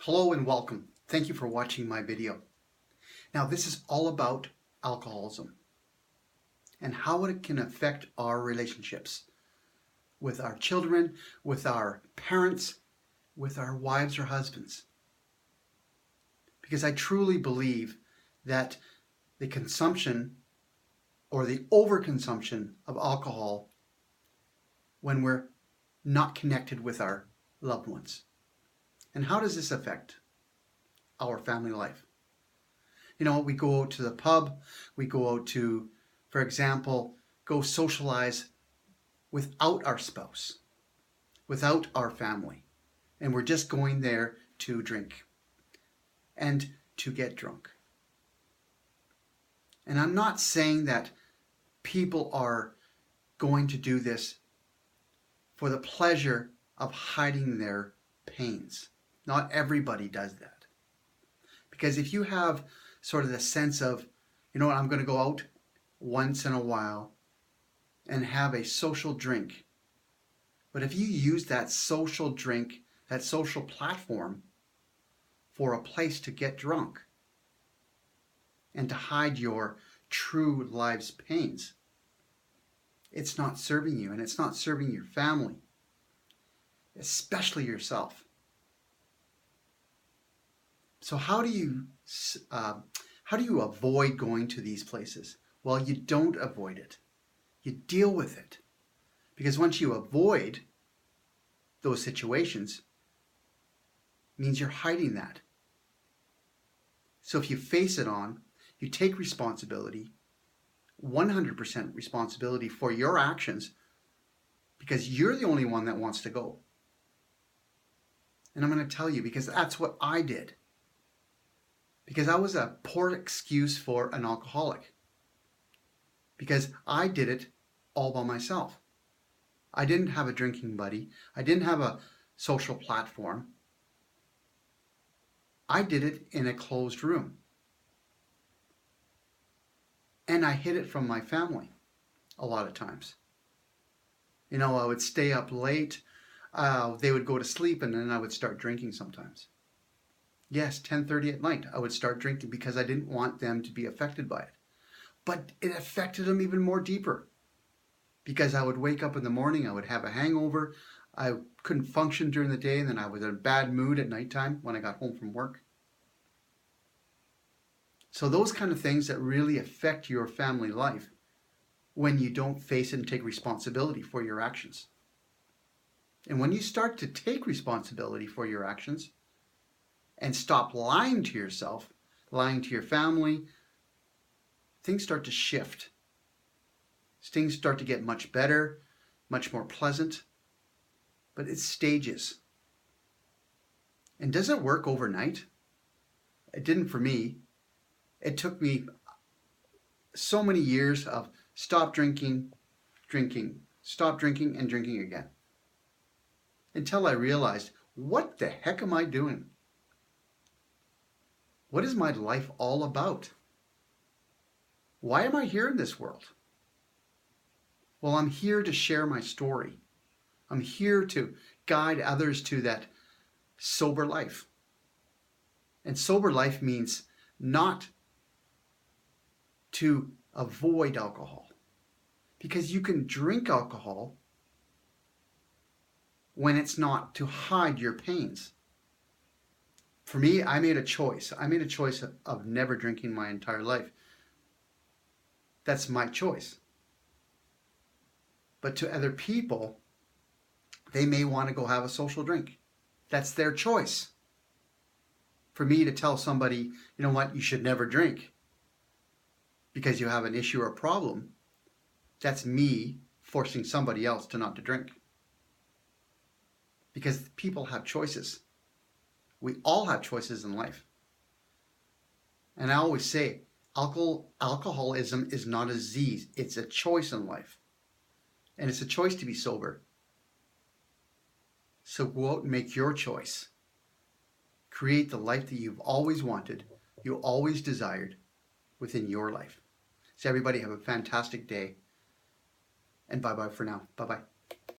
Hello and welcome. Thank you for watching my video. Now this is all about alcoholism and how it can affect our relationships with our children, with our parents, with our wives or husbands. Because I truly believe that the consumption or the overconsumption of alcohol when we're not connected with our loved ones. And how does this affect our family life? You know, we go out to the pub, we go out to, for example, go socialize without our spouse, without our family, and we're just going there to drink and to get drunk. And I'm not saying that people are going to do this for the pleasure of hiding their pains. Not everybody does that. Because if you have sort of the sense of, you know what, I'm going to go out once in a while and have a social drink. But if you use that social drink, that social platform for a place to get drunk and to hide your true life's pains, it's not serving you and it's not serving your family, especially yourself. So how do you avoid going to these places? Well, you don't avoid it. You deal with it. Because once you avoid those situations, it means you're hiding that. So if you face it on, you take responsibility, 100% responsibility for your actions, because you're the only one that wants to go. And I'm going to tell you, because that's what I did. Because I was a poor excuse for an alcoholic. Because I did it all by myself. I didn't have a drinking buddy. I didn't have a social platform. I did it in a closed room. And I hid it from my family a lot of times. You know, I would stay up late. They would go to sleep and then I would start drinking sometimes. Yes, 10:30 at night, I would start drinking because I didn't want them to be affected by it. But it affected them even more deeper. Because I would wake up in the morning, I would have a hangover, I couldn't function during the day, and then I was in a bad mood at nighttime when I got home from work. So those kind of things that really affect your family life when you don't face it and take responsibility for your actions. And when you start to take responsibility for your actions, and stop lying to yourself, lying to your family, things start to shift. Things start to get much better, much more pleasant, but it's stages. And does it work overnight? It didn't for me. It took me so many years of stop drinking, stop drinking, and drinking again. Until I realized, what the heck am I doing? What is my life all about? Why am I here in this world? Well, I'm here to share my story. I'm here to guide others to that sober life. And sober life means not to avoid alcohol. Because you can drink alcohol when it's not to hide your pains. For me, I made a choice. I made a choice of never drinking my entire life. That's my choice. But to other people, they may want to go have a social drink. That's their choice. For me to tell somebody, you know what, you should never drink because you have an issue or a problem, that's me forcing somebody else to not to drink. Because people have choices. We all have choices in life. And I always say, alcoholism is not a disease. It's a choice in life. And it's a choice to be sober. So go out and make your choice. Create the life that you've always wanted, you always desired within your life. So everybody have a fantastic day. And bye-bye for now. Bye-bye.